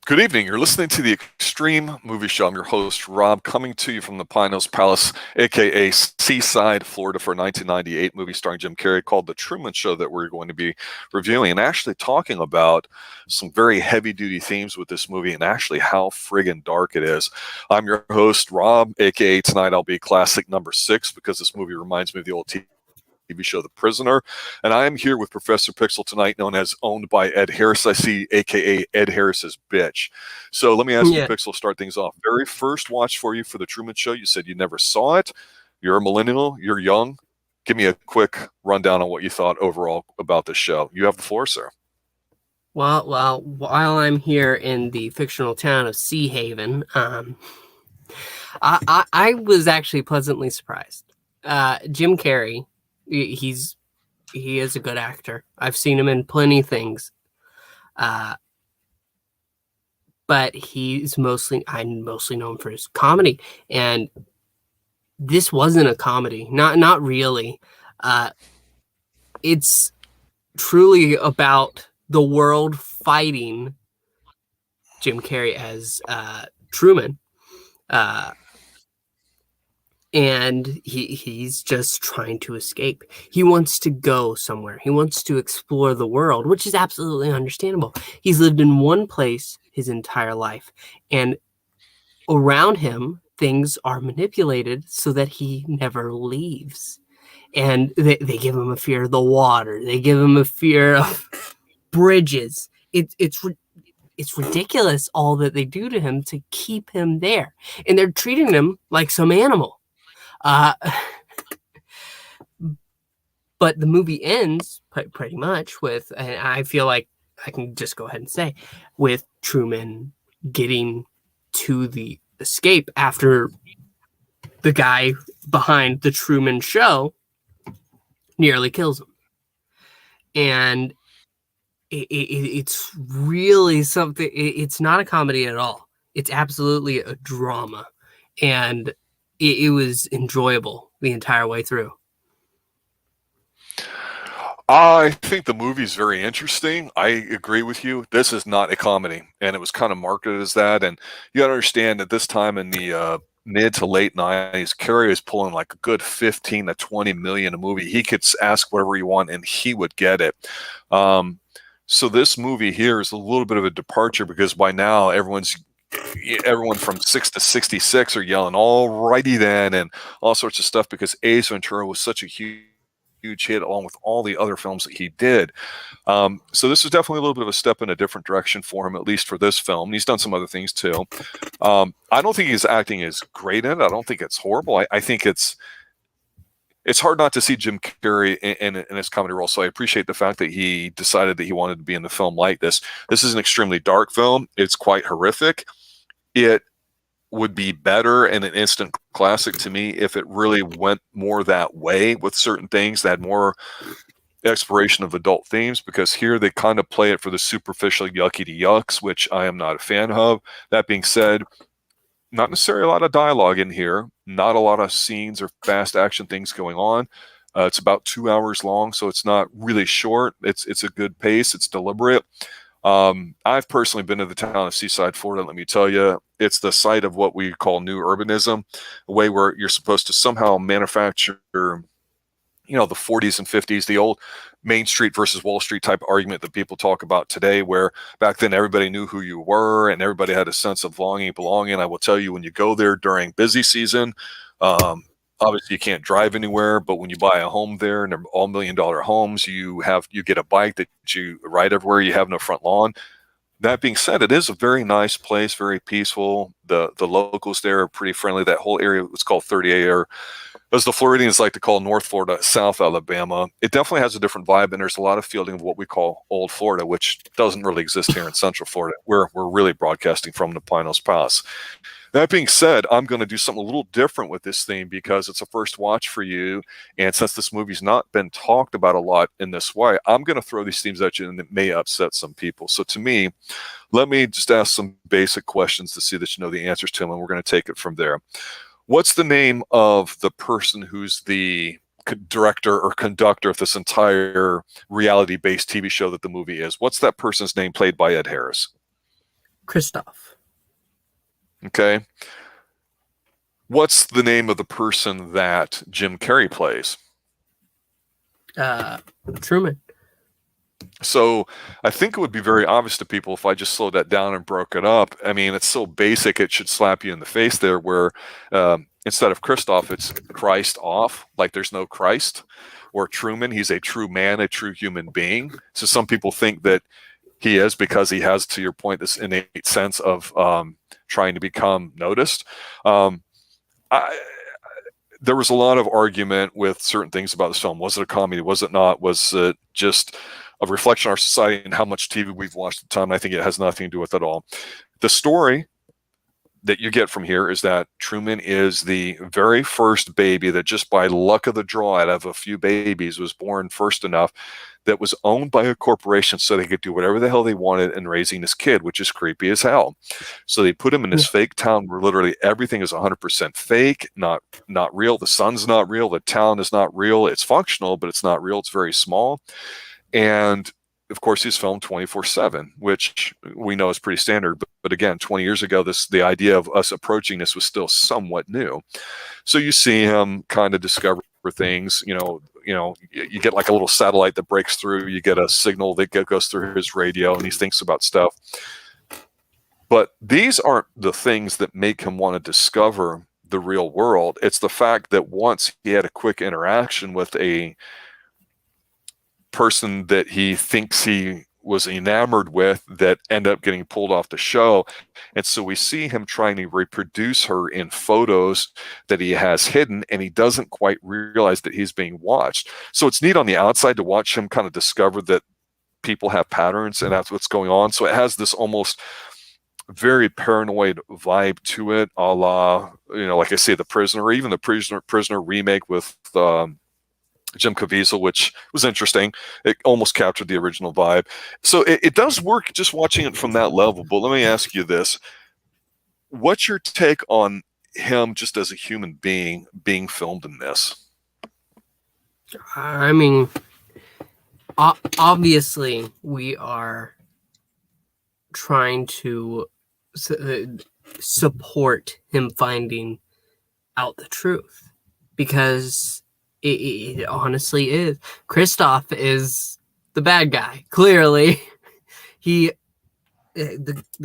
Good evening. You're listening to the Xtreme Movie Show. I'm your host, Rob, coming to you from the Pine Hills Palace, aka Seaside, Florida, for a 1998 movie starring Jim Carrey called The Truman Show that we're going to be reviewing and actually talking about some very heavy-duty themes with this movie and actually how friggin' dark it is. I'm your host, Rob, aka tonight I'll be classic number 6 because this movie reminds me of the old TV show The Prisoner. And I am here with Professor Pixel tonight, known as owned by Ed Harris. I see, aka Ed Harris's bitch. So let me ask you, Yeah. Pixel, start things off. Very first watch for you for The Truman Show. You said you never saw it. You're a millennial. You're young. Give me a quick rundown on what you thought overall about the show. You have the floor, sir. Well, while I'm here in the fictional town of Sea Haven, I was actually pleasantly surprised. Jim Carrey, he is a good actor. I've seen him in plenty of things. But I'm mostly known for his comedy, and this wasn't a comedy. Not really. It's truly about the world fighting Jim Carrey as Truman. And he's just trying to escape. He wants to go somewhere. He wants to explore the world, which is absolutely understandable. He's lived in one place his entire life, and around him, things are manipulated so that he never leaves. And they give him a fear of the water. They give him a fear of bridges. It's ridiculous all that they do to him to keep him there. And they're treating him like some animal. But the movie ends pretty much with, and I feel like I can just go ahead and say, with Truman getting to the escape after the guy behind the Truman Show nearly kills him. And it's really something. It's not a comedy at all. It's absolutely a drama. And it was enjoyable the entire way through. I think the movie's very interesting. I agree with you. This is not a comedy, and it was kind of marketed as that. And you got to understand at this time in the mid to late 90s, Carrey is pulling like a good 15 to 20 million a movie. He could ask whatever he want, and he would get it. So this movie here is a little bit of a departure because by now everyone from 6 to 66 are yelling "Alrighty then" and all sorts of stuff because Ace Ventura was such a huge hit along with all the other films that he did. So this is definitely a little bit of a step in a different direction for him, at least for this film. He's done some other things too. I don't think his acting is great in it. I don't think it's horrible. I think it's hard not to see Jim Carrey in his comedy role. So I appreciate the fact that he decided that he wanted to be in the film like this. This is an extremely dark film. It's quite horrific. It would be better and an instant classic to me if it really went more that way with certain things that had more exploration of adult themes, because here they kind of play it for the superficial yucky to yucks, which I am not a fan of. That being said, not necessarily a lot of dialogue in here, not a lot of scenes or fast action things going on. It's about 2 hours long, so it's not really short. It's a good pace. It's deliberate. I've personally been to the town of Seaside, Florida. Let me tell you, it's the site of what we call new urbanism, a way where you're supposed to somehow manufacture, the 40s and 50s, the old Main Street versus Wall Street type argument that people talk about today, where back then everybody knew who you were and everybody had a sense of belonging. I will tell you, when you go there during busy season, obviously you can't drive anywhere, but when you buy a home there, and they're all $1 million homes, you get a bike that you ride everywhere. You have no front lawn. That being said, it is a very nice place, very peaceful. The locals there are pretty friendly. That whole area was called 30A, or as the Floridians like to call North Florida, South Alabama. It definitely has a different vibe, and there's a lot of fielding of what we call Old Florida, which doesn't really exist here in Central Florida. We're really broadcasting from the Pine Hills Palace. That being said, I'm going to do something a little different with this theme because it's a first watch for you. And since this movie's not been talked about a lot in this way, I'm going to throw these themes at you and it may upset some people. So to me, let me just ask some basic questions to see that you know the answers to them, and we're going to take it from there. What's the name of the person who's the director or conductor of this entire reality-based TV show that the movie is? What's that person's name played by Ed Harris? Christoph. Okay. What's the name of the person that Jim Carrey plays? Truman. So I think it would be very obvious to people if I just slowed that down and broke it up. I mean, it's so basic, it should slap you in the face there, where instead of Christoph, it's Christ off, like there's no Christ. Or Truman, he's a true man, a true human being. So some people think that he is because he has, to your point, this innate sense of trying to become noticed. There was a lot of argument with certain things about this film. Was it a comedy? Was it not? Was it just a reflection of our society and how much TV we've watched at the time? I think it has nothing to do with it at all. The story that you get from here is that Truman is the very first baby that just by luck of the draw out of a few babies was born first enough that was owned by a corporation so they could do whatever the hell they wanted in raising this kid, which is creepy as hell. So they put him in this fake town where literally everything is 100% fake, not real. The sun's not real. The town is not real. It's functional, but it's not real. It's very small. And of course, he's filmed 24/7, which we know is pretty standard. But again, 20 years ago, the idea of us approaching this was still somewhat new. So you see him kind of discover things. You get like a little satellite that breaks through. You get a signal that goes through his radio, and he thinks about stuff. But these aren't the things that make him want to discover the real world. It's the fact that once he had a quick interaction with a person that he thinks he was enamored with that end up getting pulled off the show. And so we see him trying to reproduce her in photos that he has hidden, and he doesn't quite realize that he's being watched. So it's neat on the outside to watch him kind of discover that people have patterns and that's what's going on. So it has this almost very paranoid vibe to it, a la, like I say, The Prisoner, or even the Prisoner remake with Jim Caviezel, which was interesting. It almost captured the original vibe. So it does work just watching it from that level. But let me ask you this. What's your take on him just as a human being being filmed in this? I mean, obviously, we are trying to support him finding out the truth, because it honestly is. Christoph is the bad guy. Clearly, the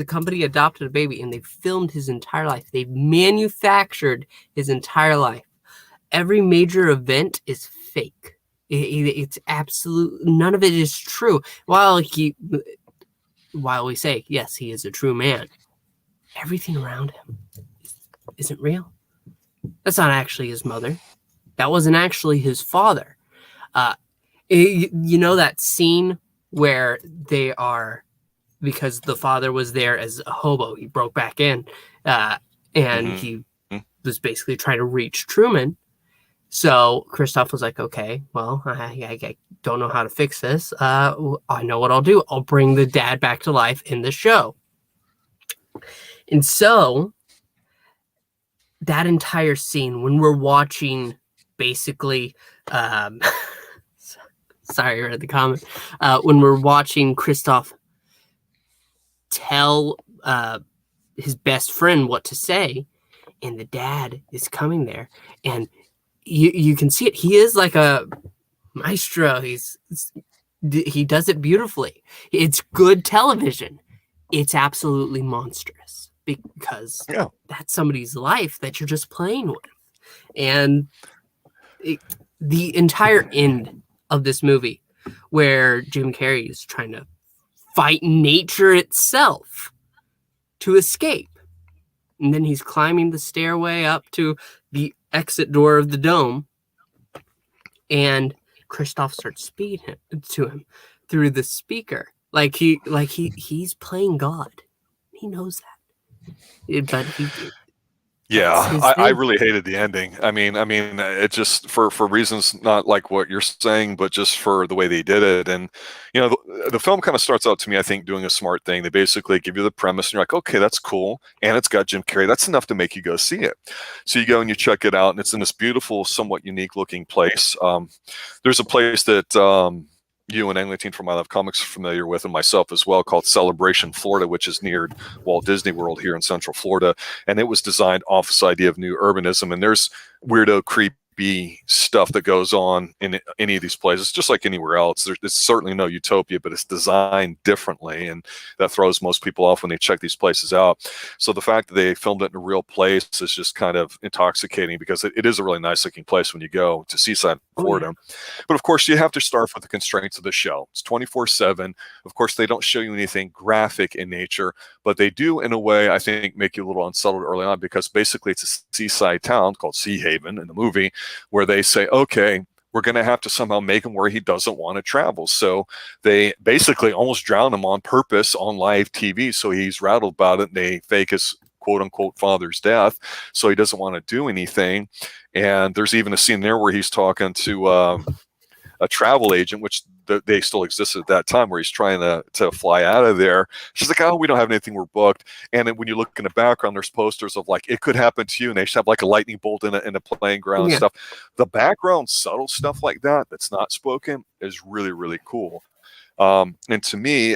company adopted a baby and they filmed his entire life. They've manufactured his entire life. Every major event is fake. It's absolute. None of it is true. While we say yes, he is a true man, everything around him isn't real. That's not actually his mother. That wasn't actually his father. That scene where they are, because the father was there as a hobo, he broke back in, and he was basically trying to reach Truman. So Christoph was like, okay, well, I don't know how to fix this. I know what I'll do. I'll bring the dad back to life in the show. And so that entire scene, when we're watching basically, sorry, I read the comment. When we're watching Christoph tell his best friend what to say, and the dad is coming there, and you can see it. He is like a maestro. He does it beautifully. It's good television. It's absolutely monstrous because that's somebody's life that you're just playing with. And the entire end of this movie, where Jim Carrey is trying to fight nature itself to escape, and then he's climbing the stairway up to the exit door of the dome, and Christoph starts speaking to him through the speaker, like he's playing God. He knows that, but I really hated the ending. I mean, it just for reasons not like what you're saying, but just for the way they did it. And the film kind of starts out to me, I think, doing a smart thing. They basically give you the premise, and you're like, okay, that's cool, and it's got Jim Carrey. That's enough to make you go see it. So you go and you check it out, and it's in this beautiful, somewhat unique looking place. There's a place that you and Eglinton from I Love Comics are familiar with, and myself as well, called Celebration Florida, which is near Walt Disney World here in Central Florida. And it was designed off this idea of new urbanism. And there's weirdo, creepy stuff that goes on in any of these places, just like anywhere else. There's certainly no utopia, but it's designed differently, and that throws most people off when they check these places out. So the fact that they filmed it in a real place is just kind of intoxicating, because it is a really nice looking place when you go to Seaside, Florida. Oh, yeah. But of course, you have to start with the constraints of the show. It's 24/7. Of course, they don't show you anything graphic in nature, but they do, in a way, I think, make you a little unsettled early on, because basically it's a seaside town called Sea Haven in the movie, where they say, okay, we're going to have to somehow make him where he doesn't want to travel. So they basically almost drown him on purpose on live TV. So he's rattled about it, and they fake his quote unquote father's death, so he doesn't want to do anything. And there's even a scene there where he's talking to a travel agent, which they still existed at that time, where he's trying to fly out of there. She's like, oh, we don't have anything, we're booked. And then when you look in the background, there's posters of like, it could happen to you, and they have like a lightning bolt in a playing ground. Yeah. Stuff. The background subtle stuff like that that's not spoken is really, really cool. And to me,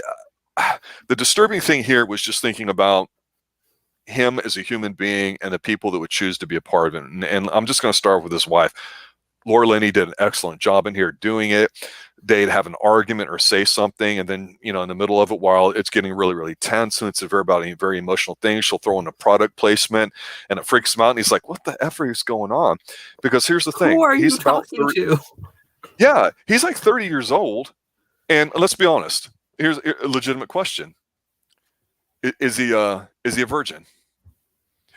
the disturbing thing here was just thinking about him as a human being and the people that would choose to be a part of it. And I'm just going to start with his wife. Laura Linney did an excellent job in here doing it. They'd have an argument or say something, and then, in the middle of it, while it's getting really, really tense, and it's a very emotional thing, she'll throw in a product placement, and it freaks him out, and he's like, what the F is going on? Because here's the thing. Who are he's you talking to? Yeah, he's like 30 years old, and let's be honest. Here's a legitimate question. Is he a virgin?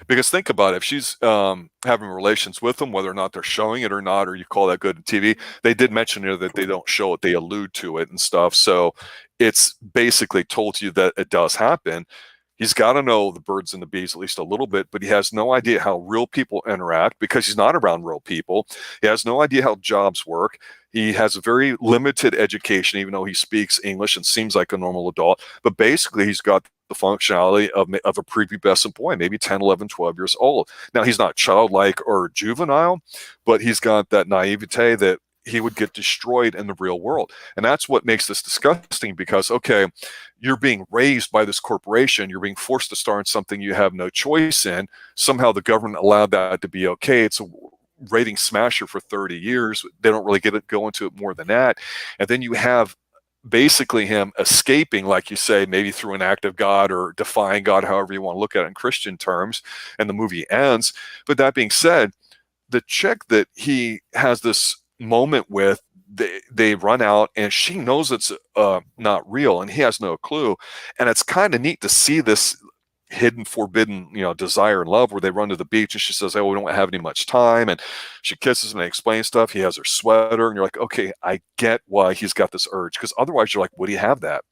Because think about it, if she's having relations with him, whether or not they're showing it or not, or you call that good TV, they did mention here that they don't show it, they allude to it and stuff. So it's basically told you that it does happen. He's got to know the birds and the bees at least a little bit, but he has no idea how real people interact, because he's not around real people. He has no idea how jobs work. He has a very limited education, even though he speaks English and seems like a normal adult. But basically, he's got the functionality of a prepubescent boy, maybe 10, 11, 12 years old. Now, he's not childlike or juvenile, but he's got that naivete that he would get destroyed in the real world. And that's what makes this disgusting, because, okay, you're being raised by this corporation, you're being forced to star in something you have no choice in. Somehow the government allowed that to be okay. It's a rating smasher for 30 years. They don't really go into it more than that. And then you have basically him escaping, like you say, maybe through an act of God or defying God, however you want to look at it in Christian terms, and the movie ends. But that being said, the chick that he has this moment with, they run out, and she knows it's not real, and he has no clue. And it's kind of neat to see this hidden, forbidden, desire and love, where they run to the beach, and she says, oh, we don't have any much time, and she kisses him and they explain stuff. He has her sweater, and you're like, okay, I get why he's got this urge, because otherwise you're like, would he have that?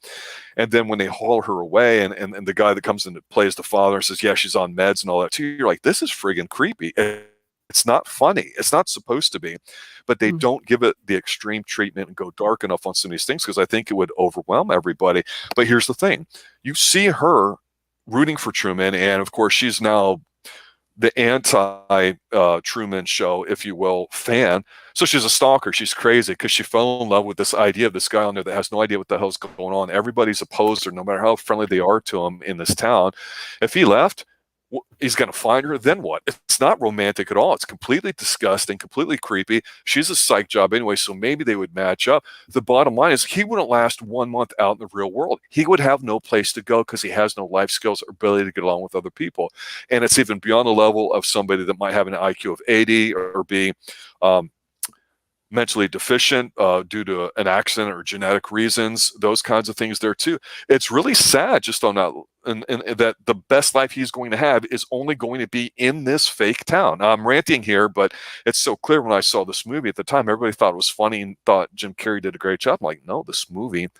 And then when they haul her away, and the guy that comes in to play as the father says, yeah, she's on meds and all that too, you're like, this is friggin' creepy. It's not funny. It's not supposed to be, but they don't give it the extreme treatment and go dark enough on some of these things, because I think it would overwhelm everybody. But here's the thing. You see her rooting for Truman, and of course she's now the anti-Truman Show, if you will, fan. So she's a stalker. She's crazy because she fell in love with this idea of this guy on there that has no idea what the hell's going on. Everybody's opposed her, no matter how friendly they are to him in this town. If he left, he's going to find her. Then what? It's not romantic at all. It's completely disgusting, completely creepy. She's a psych job anyway, so maybe they would match up. The bottom line is he wouldn't last 1 month out in the real world. He would have no place to go because he has no life skills or ability to get along with other people. And it's even beyond the level of somebody that might have an IQ of 80 or be mentally deficient due to an accident or genetic reasons, those kinds of things there too. It's really sad just on that, and that the best life he's going to have is only going to be in this fake town. Now, I'm ranting here, but it's so clear. When I saw this movie at the time, everybody thought it was funny and thought Jim Carrey did a great job. I'm like, no, this movie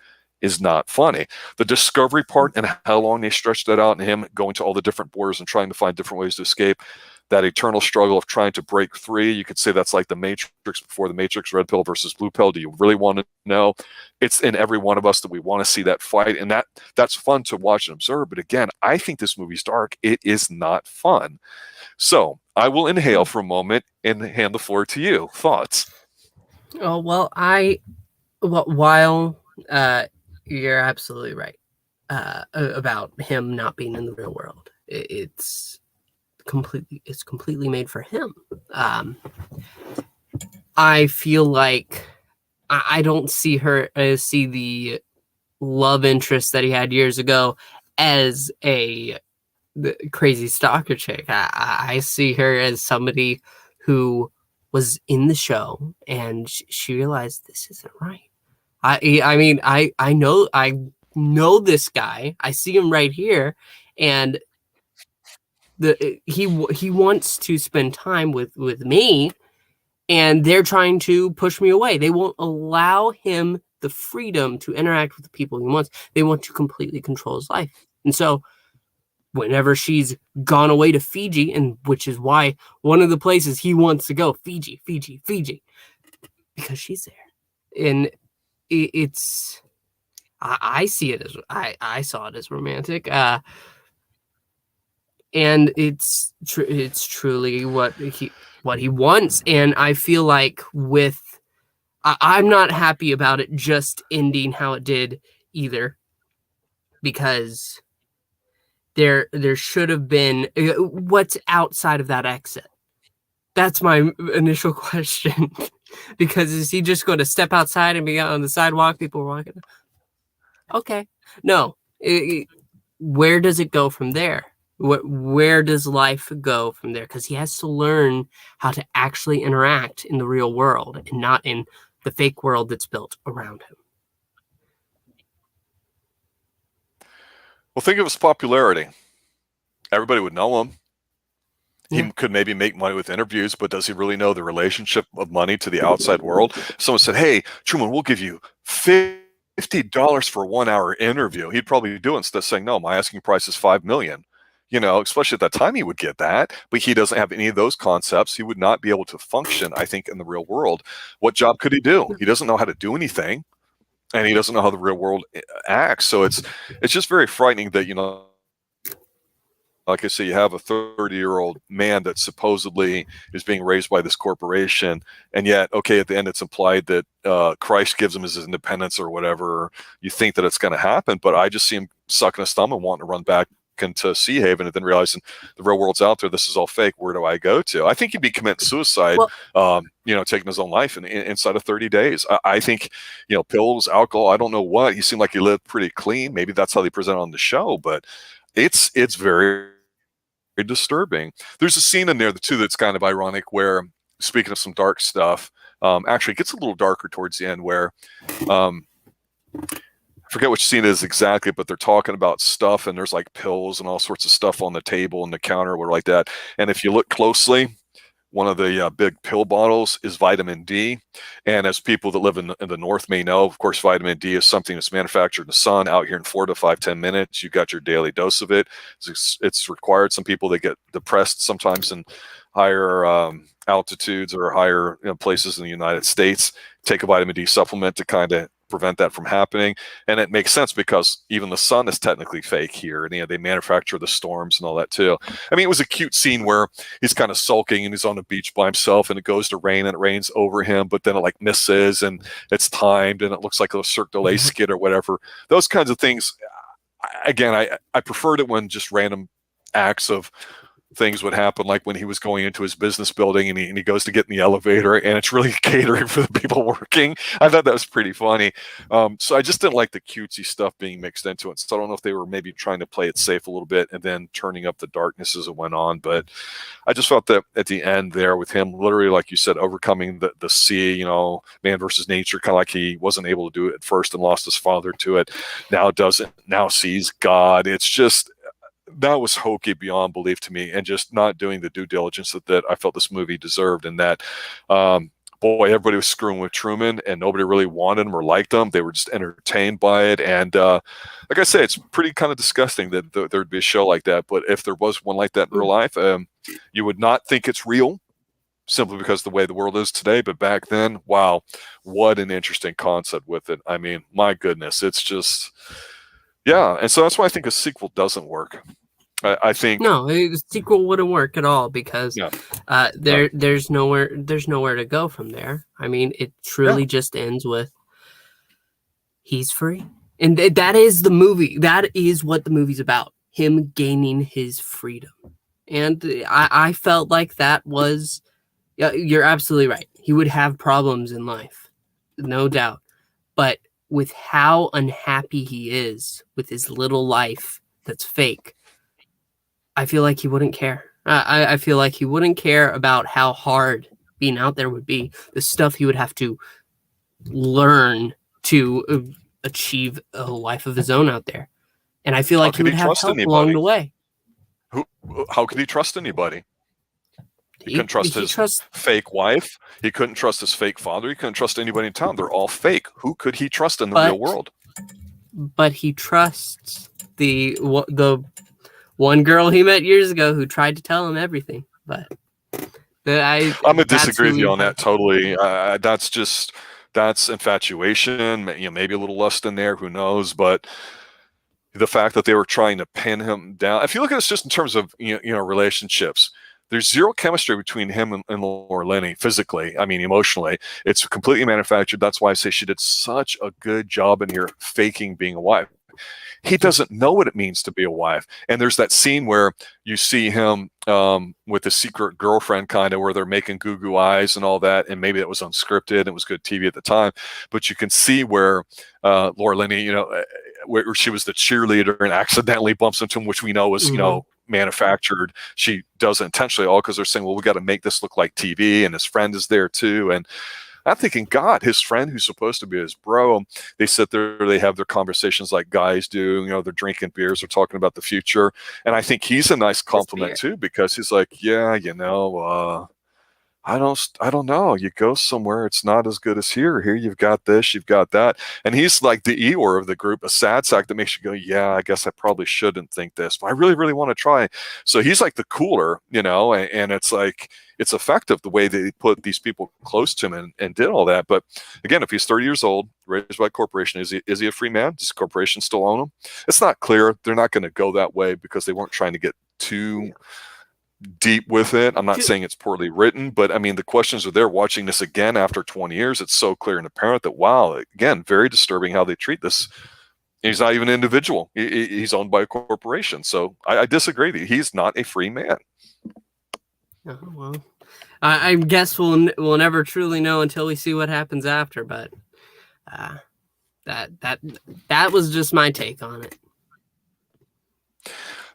is not funny. The discovery part and how long they stretched that out, and him going to all the different borders and trying to find different ways to escape, that eternal struggle of trying to break free. You could say that's like the Matrix before the Matrix, red pill versus blue pill. Do you really want to know? It's in every one of us that we want to see that fight, and that's fun to watch and observe. But again, I think this movie's dark. It is not fun. So I will inhale for a moment and hand the floor to you. Thoughts? Oh, well, while you're absolutely right about him not being in the real world, it's completely made for him. I feel like I don't see see the love interest that he had years ago as the crazy stalker chick. I see her as somebody who was in the show and she realized this isn't right. I mean, I know this guy. I see him right here, and he wants to spend time with me, and they're trying to push me away. They won't allow him the freedom to interact with the people he wants. They want to completely control his life. And so whenever she's gone away to Fiji, and which is why one of the places he wants to go, Fiji, because she's there. And it's I see it as I saw it as romantic. And it's truly what he wants. And I feel like I'm not happy about it just ending how it did either, because there should have been what's outside of that exit. That's my initial question. Because is he just going to step outside and be out on the sidewalk, people walking? Okay. No. Where does it go from there? Where does life go from there? Because he has to learn how to actually interact in the real world and not in the fake world that's built around him. Well, think of his popularity. Everybody would know him. He could maybe make money with interviews, but does he really know the relationship of money to the outside world? Someone said, hey, Truman, we'll give you $50 for a 1 hour interview. He'd probably do it instead of saying, no, my asking price is $5 million. You know, especially at that time he would get that, but he doesn't have any of those concepts. He would not be able to function, I think, in the real world. What job could he do? He doesn't know how to do anything, and he doesn't know how the real world acts. So it's just very frightening that, you know, like I say, you have a 30-year-old man that supposedly is being raised by this corporation, and yet, okay, at the end it's implied that Christ gives him his independence or whatever. You think that it's going to happen, but I just see him sucking his thumb and wanting to run back into Sea Haven, and then realizing the real world's out there. This is all fake. Where do I go to? I think he'd be committing suicide, you know, taking his own life inside of 30 days. I think, you know, pills, alcohol, I don't know what. He seemed like he lived pretty clean. Maybe that's how they present on the show, but it's very disturbing. There's a scene in there too that's kind of ironic where, speaking of some dark stuff, actually it gets a little darker towards the end where I forget which scene it is exactly, but they're talking about stuff and there's like pills and all sorts of stuff on the table and the counter or like that. And if you look closely, one of the big pill bottles is vitamin D. And as people that live in the North may know, of course, vitamin D is something that's manufactured in the sun. Out here in Florida, 5-10 minutes, you got your daily dose of it. It's required. Some people, they get depressed sometimes in higher altitudes or higher places in the United States, take a vitamin D supplement to kind of prevent that from happening. And it makes sense because even the sun is technically fake here, and they manufacture the storms and all that too. I mean, it was a cute scene where he's kind of sulking and he's on the beach by himself, and it goes to rain and it rains over him, but then it like misses and it's timed and it looks like a Cirque du Soleil skit or whatever. Those kinds of things. Again, I preferred it when just random acts of things would happen, like when he was going into his business building and he goes to get in the elevator and it's really catering for the people working. I thought that was pretty funny. So I just didn't like the cutesy stuff being mixed into it. So I don't know if they were maybe trying to play it safe a little bit and then turning up the darkness as it went on. But I just felt that at the end there with him, literally, like you said, overcoming the sea, you know, man versus nature, kind of like he wasn't able to do it at first and lost his father to it. Now doesn't, now sees God. It's just, that was hokey beyond belief to me, and just not doing the due diligence that I felt this movie deserved. And that, boy, everybody was screwing with Truman and nobody really wanted him or liked him. They were just entertained by it. And like I say, it's pretty kind of disgusting that there'd be a show like that. But if there was one like that in real life, you would not think it's real simply because of the way the world is today. But back then, wow, what an interesting concept with it. I mean, my goodness, it's just... yeah, and so that's why I think a sequel doesn't work. I think the sequel wouldn't work at all because there's nowhere to go from there. I mean, it truly just ends with he's free. And that is the movie. That is what the movie's about. Him gaining his freedom. And I felt like that was, yeah, you're absolutely right. He would have problems in life, no doubt. But with how unhappy he is with his little life that's fake, I feel like he wouldn't care. I feel like he wouldn't care about how hard being out there would be, the stuff he would have to learn to achieve a life of his own out there. And I feel like he would have help along the way. How could he trust anybody? He couldn't trust his fake wife. He couldn't trust his fake father. He couldn't trust anybody in town. They're all fake. Who could he trust in the real world? But he trusts the one girl he met years ago who tried to tell him everything. But I'm gonna disagree with you on that totally. That's infatuation. Maybe a little lust in there. Who knows? But the fact that they were trying to pin him down. If you look at this just in terms of relationships, there's zero chemistry between him and Laura Linney physically. I mean, emotionally, it's completely manufactured. That's why I say she did such a good job in here faking being a wife. He doesn't know what it means to be a wife. And there's that scene where you see him with a secret girlfriend, kind of, where they're making goo eyes and all that. And maybe it was unscripted. It was good TV at the time. But you can see where Laura Linney, where she was the cheerleader and accidentally bumps into him, which we know was, manufactured. She does it intentionally, all because they're saying, well, we got to make this look like TV. And his friend is there too. And I'm thinking, God, his friend who's supposed to be his bro, they sit there, they have their conversations like guys do, they're drinking beers, they're talking about the future. And I think he's a nice compliment too, because he's like, yeah, I don't know. You go somewhere, it's not as good as here. Here you've got this, you've got that. And he's like the Eeyore of the group, a sad sack that makes you go, yeah, I guess I probably shouldn't think this, but I really, really want to try. So he's like the cooler, and it's like, it's effective the way they put these people close to him and did all that. But again, if he's 30 years old, raised by a corporation, is he a free man? Does the corporation still own him? It's not clear. They're not going to go that way because they weren't trying to get too deep with it. I'm not saying it's poorly written, but I mean, the questions are there. Watching this again after 20 years, it's so clear and apparent that, wow, again, very disturbing how they treat this. He's not even an individual. He's owned by a corporation. So I disagree with you. He's not a free man. Oh, well, I guess we'll never truly know until we see what happens after. But that was just my take on it.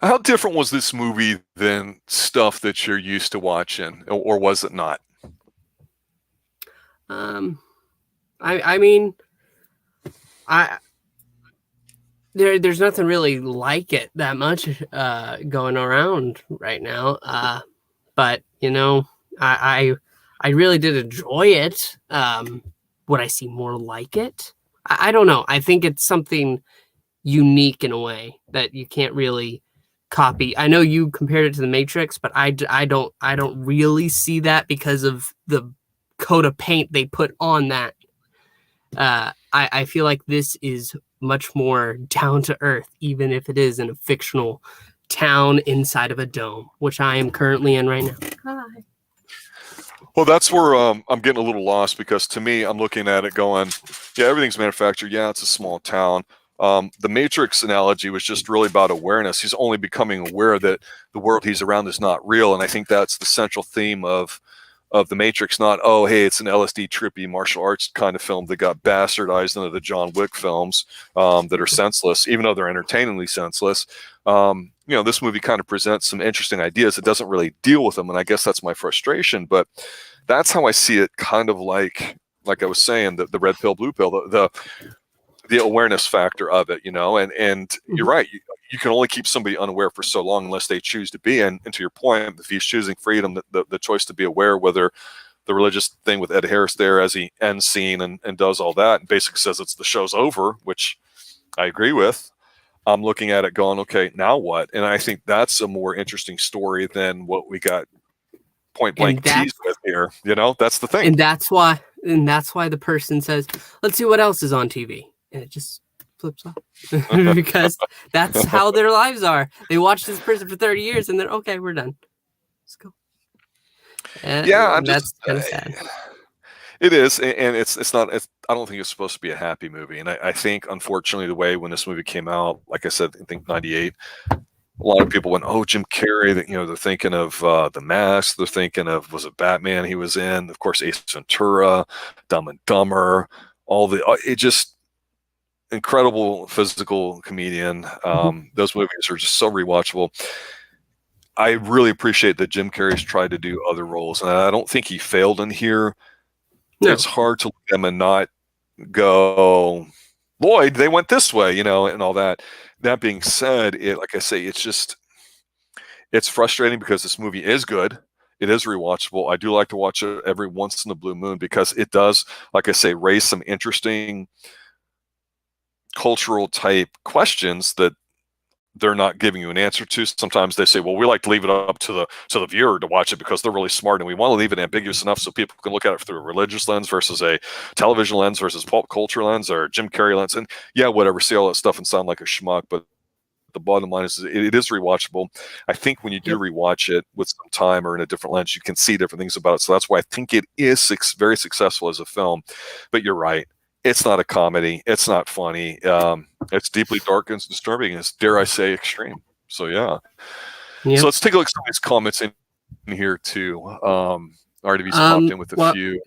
How different was this movie than stuff that you're used to watching, or was it not? I mean, there's nothing really like it that much going around right now. But I really did enjoy it. Would I see more like it? I don't know. I think it's something unique in a way that you can't really copy. I know you compared it to The Matrix, but I don't really see that because of the coat of paint they put on that. I feel like this is much more down to earth, even if it is in a fictional town inside of a dome, which I am currently in right now. Hi. Well, that's where I'm getting a little lost, because to me, I'm looking at it going, yeah, everything's manufactured. Yeah, it's a small town. The Matrix analogy was just really about awareness. He's only becoming aware that the world he's around is not real. And I think that's the central theme of The Matrix, not, oh, hey, it's an LSD trippy martial arts kind of film that got bastardized into the John Wick films that are senseless, even though they're entertainingly senseless. This movie kind of presents some interesting ideas. It doesn't really deal with them, and I guess that's my frustration. But that's how I see it, kind of like I was saying, the red pill, blue pill, the awareness factor of it, and you're right. You can only keep somebody unaware for so long unless they choose to be. And to your point, if he's choosing freedom, the choice to be aware, whether the religious thing with Ed Harris there as he ends scene and does all that, and basically says it's the show's over, which I agree with. I'm looking at it going, okay, now what? And I think that's a more interesting story than what we got point blank teased with here. That's the thing. And that's why the person says, let's see what else is on TV. And it just flips off because that's how their lives are. They watch this person for 30 years and then, okay, we're done. Let's go. And that's kind of sad. It is, and it's not. I don't think it's supposed to be a happy movie, and I think, unfortunately, the way when this movie came out, like I said, I think '98, a lot of people went, "Oh, Jim Carrey." That they're thinking of The Mask. They're thinking of, was it Batman? He was in, of course, Ace Ventura, Dumb and Dumber. All the it just incredible physical comedian. Those movies are just so rewatchable. I really appreciate that Jim Carrey's tried to do other roles, and I don't think he failed in here. No. It's hard to look at them and not go, Lloyd, they went this way, and all that. That being said, like I say, it's frustrating because this movie is good. It is rewatchable. I do like to watch it every once in a blue moon because it does, like I say, raise some interesting cultural type questions that they're not giving you an answer to. Sometimes they say, well, we like to leave it up to the viewer to watch it because they're really smart, and we want to leave it ambiguous enough so people can look at it through a religious lens versus a television lens versus pop culture lens or Jim Carrey lens. And yeah, whatever, see all that stuff and sound like a schmuck, but the bottom line is it is rewatchable. I think when you do rewatch it with some time or in a different lens, you can see different things about it. So that's why I think it is very successful as a film. But you're right. It's not a comedy. It's not funny. It's deeply dark and disturbing. It's, dare I say, extreme. So yeah. So let's take a look at some of these comments in here too. RDV's popped in with a few.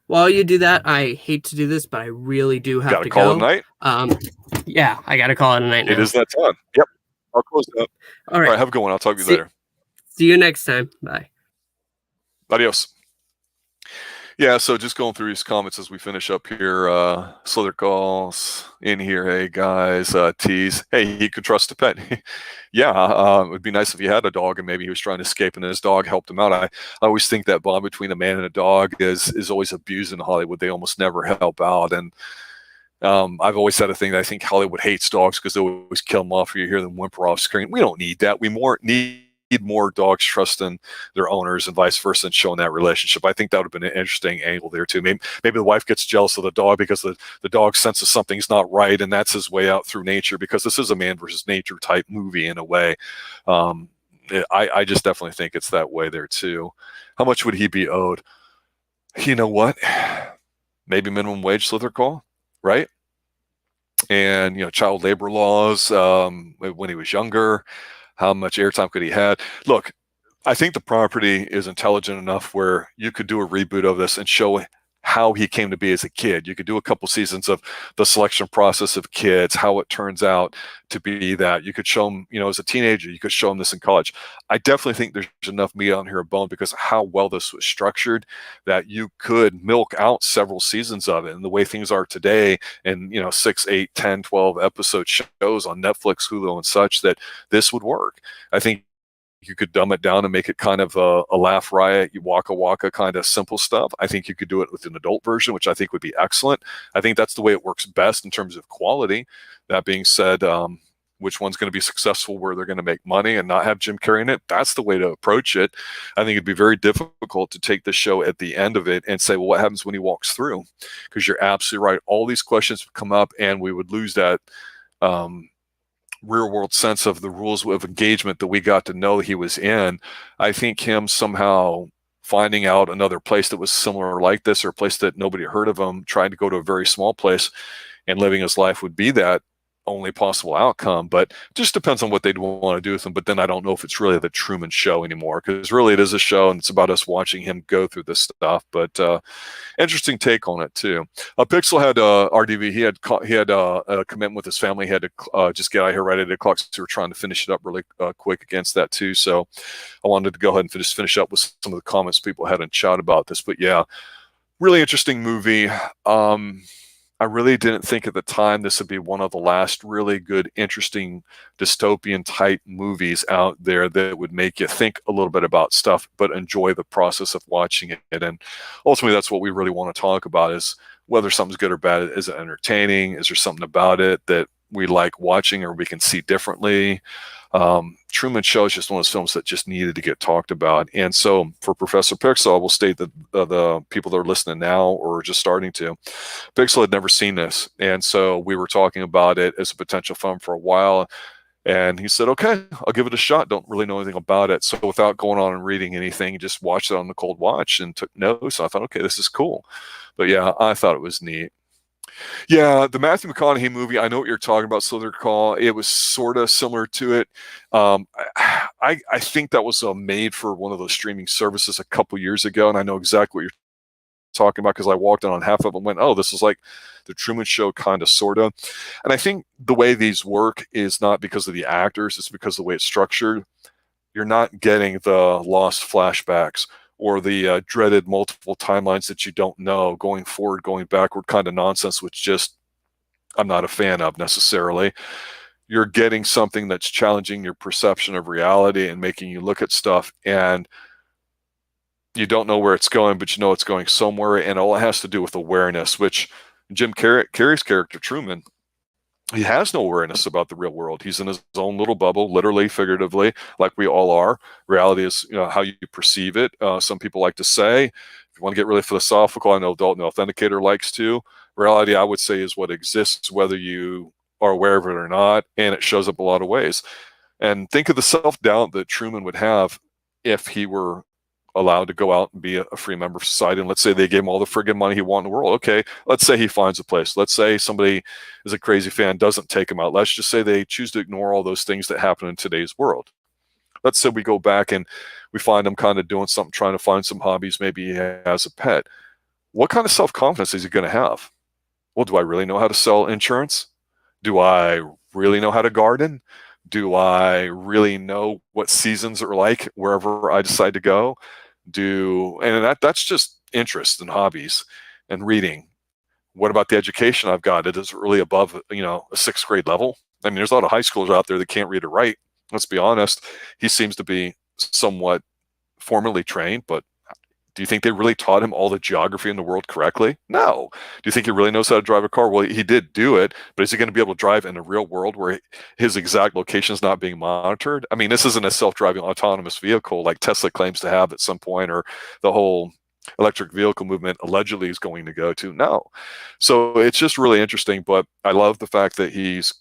While you do that, I hate to do this, but I really do have to call go. It a night? Yeah, I got to call it a night now. It is that time. Yep. I'll close it up. All right. Have a good one. I'll talk to you later. See you next time. Bye. Adios. Yeah, so just going through his comments as we finish up here. Slither calls in here. Hey, guys. Tease. Hey, he could trust a pet. Yeah, it would be nice if he had a dog and maybe he was trying to escape and his dog helped him out. I always think that bond between a man and a dog is always abused in Hollywood. They almost never help out. And I've always had a thing that I think Hollywood hates dogs because they always kill them off or you hear them whimper off screen. We don't need that. We need more dogs trusting their owners and vice versa and showing that relationship. I think that would have been an interesting angle there too. Maybe the wife gets jealous of the dog because the dog senses something's not right and that's his way out through nature, because this is a man versus nature type movie in a way. I just definitely think it's that way there too. How much would he be owed? You know what? Maybe minimum wage, Slither call, right? And child labor laws when he was younger. How much airtime could he have? Look, I think the property is intelligent enough where you could do a reboot of this and show how he came to be as a kid. You could do a couple seasons of the selection process of kids, how it turns out to be that. You could show him, as a teenager, you could show him this in college. I definitely think there's enough meat on here of bone because of how well this was structured that you could milk out several seasons of it. And the way things are today and, 6, 8, 10, 12 episode shows on Netflix, Hulu and such, that this would work. I think you could dumb it down and make it kind of a laugh riot, you waka kind of simple stuff. I think you could do it with an adult version, which I think would be excellent. I think that's the way it works best in terms of quality. That being said, which one's going to be successful where they're going to make money and not have Jim Carrey in it? That's the way to approach it. I think it'd be very difficult to take the show at the end of it and say, well, what happens when he walks through? Because you're absolutely right. All these questions would come up and we would lose that real world sense of the rules of engagement that we got to know he was in. I think him somehow finding out another place that was similar like this or a place that nobody heard of him, trying to go to a very small place and living his life would be that only possible outcome. But it just depends on what they'd want to do with him. But then I don't know if it's really the Truman Show anymore, because really it is a show and it's about us watching him go through this stuff. But interesting take on it too. Pixel had RDV. He had a commitment with his family. He had to just get out of here right at 8 o'clock. So we were trying to finish it up really quick against that too. So I wanted to go ahead and just finish up with some of the comments people had in chat about this. But yeah, really interesting movie. I really didn't think at the time this would be one of the last really good, interesting dystopian type movies out there that would make you think a little bit about stuff, but enjoy the process of watching it. And ultimately, that's what we really want to talk about, is whether something's good or bad. Is it entertaining? Is there something about it that we like watching or we can see differently? Truman Show is just one of those films that just needed to get talked about. And so for Professor Pixel, I will state that the people that are listening now or just starting to, Pixel had never seen this. And so we were talking about it as a potential film for a while. And he said, okay, I'll give it a shot. Don't really know anything about it. So without going on and reading anything, just watched it on the cold watch and took notes. I thought, okay, this is cool. But yeah, I thought it was neat. Yeah, the Matthew McConaughey movie, I know what you're talking about, Slither Call. It was sort of similar to it. I think that was made for one of those streaming services a couple years ago, and I know exactly what you're talking about because I walked in on half of them and went, oh, this is like the Truman Show, kind of, sort of. And I think the way these work is not because of the actors, it's because of the way it's structured. You're not getting the lost flashbacks or the dreaded multiple timelines that you don't know, going forward, going backward kind of nonsense, which just I'm not a fan of necessarily. You're getting something that's challenging your perception of reality and making you look at stuff, and you don't know where it's going, but you know it's going somewhere, and all it has to do with awareness, which Jim Carrey's character, Truman, he has no awareness about the real world. He's in his own little bubble, literally, figuratively, like we all are. Reality is, how you perceive it. Some people like to say, if you want to get really philosophical, I know Dalton the Authenticator likes to. Reality, I would say, is what exists, whether you are aware of it or not, and it shows up a lot of ways. And think of the self-doubt that Truman would have if he were allowed to go out and be a free member of society. And let's say they gave him all the friggin' money he wanted in the world. Okay, let's say he finds a place. Let's say somebody is a crazy fan, doesn't take him out. Let's just say they choose to ignore all those things that happen in today's world. Let's say we go back and we find him kind of doing something, trying to find some hobbies. Maybe he has a pet. What kind of self-confidence is he going to have? Well, do I really know how to sell insurance? Do I really know how to garden? Do I really know what seasons are like wherever I decide to go? And that's just interest and hobbies and reading. What about the education I've got? It is really above, a sixth grade level. I mean, there's a lot of high schoolers out there that can't read or write. Let's be honest. He seems to be somewhat formally trained, but do you think they really taught him all the geography in the world correctly? No. Do you think he really knows how to drive a car? Well, he did do it, but is he going to be able to drive in a real world where his exact location is not being monitored? I mean, this isn't a self-driving autonomous vehicle like Tesla claims to have at some point, or the whole electric vehicle movement allegedly is going to go to. No. So it's just really interesting, but I love the fact that he's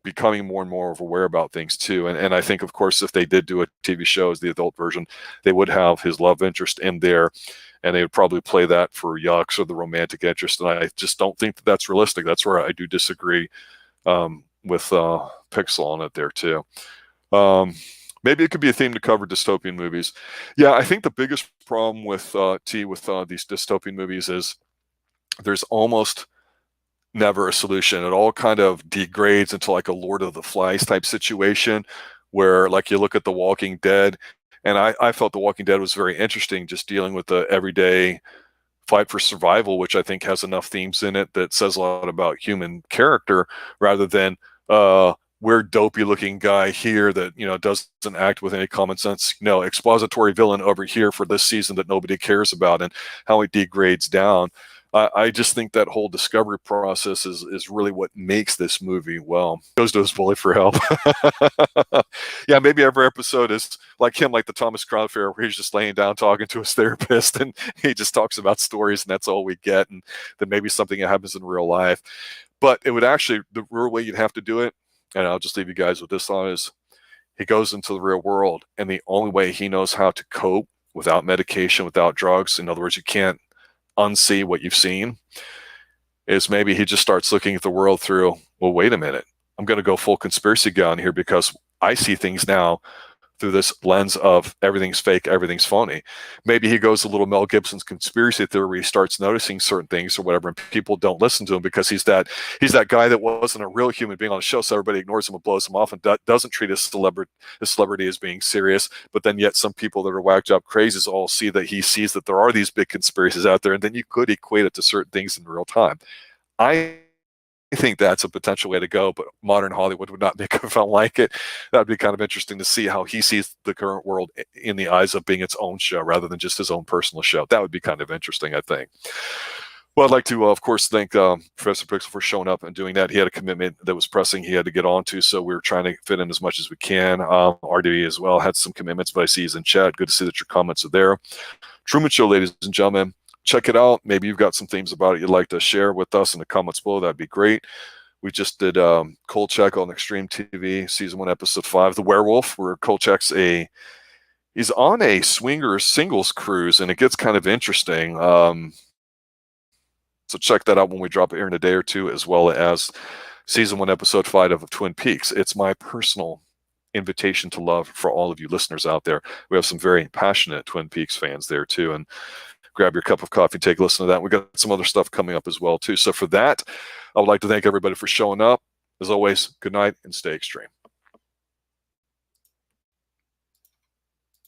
becoming more and more aware about things too. And I think, of course, if they did do a TV show as the adult version, they would have his love interest in there, and they would probably play that for yucks or the romantic interest. And I just don't think that that's realistic. That's where I do disagree with Pixel on it there too. Maybe it could be a theme to cover dystopian movies. Yeah, I think the biggest problem with these dystopian movies is there's almost never a solution. It all kind of degrades into like a Lord of the Flies type situation where, like, you look at The Walking Dead, and I felt The Walking Dead was very interesting, just dealing with the everyday fight for survival, which I think has enough themes in it that says a lot about human character, rather than weird dopey looking guy here that doesn't act with any common sense, expository villain over here for this season that nobody cares about, and how he degrades down. I just think that whole discovery process is really what makes this movie, well, goes to his bully for help. Yeah, maybe every episode is like him, like the Thomas Crown Affair, where he's just laying down talking to his therapist, and he just talks about stories, and that's all we get, and then maybe something that happens in real life. But it would actually, the real way you'd have to do it, and I'll just leave you guys with this thought, is he goes into the real world, and the only way he knows how to cope without medication, without drugs, in other words, you can't unsee what you've seen, is maybe he just starts looking at the world through, well, wait a minute, I'm going to go full conspiracy gun here, because I see things now through this lens of everything's fake, everything's phony. Maybe he goes a little Mel Gibson's conspiracy theory, where he starts noticing certain things or whatever, and people don't listen to him because he's that guy that wasn't a real human being on a show, so everybody ignores him and blows him off and doesn't treat his celebrity as being serious. But then yet some people that are whacked job crazies all see that he sees that there are these big conspiracies out there, and then you could equate it to certain things in real time. I think that's a potential way to go, but modern Hollywood would not make a film like it. That would be kind of interesting to see how he sees the current world in the eyes of being its own show rather than just his own personal show. That would be kind of interesting, I think. Well, I'd like to, of course, thank Professor Pixel for showing up and doing that. He had a commitment that was pressing he had to get on to, so we were trying to fit in as much as we can. RD as well had some commitments, but I see he's in chat. Good to see that your comments are there. Truman Show, ladies and gentlemen. Check it out. Maybe you've got some themes about it you'd like to share with us in the comments below. That'd be great. We just did Kolchak on Xtreme TV, season 1, episode 5, The Werewolf, where Kolchak's he's on a swingers singles cruise, and it gets kind of interesting. So check that out when we drop it here in a day or two, as well as season 1, episode 5 of Twin Peaks. It's my personal invitation to love for all of you listeners out there. We have some very passionate Twin Peaks fans there too, and grab your cup of coffee, take a listen to that. We got some other stuff coming up as well too. So for that, I would like to thank everybody for showing up. As always, good night and stay extreme.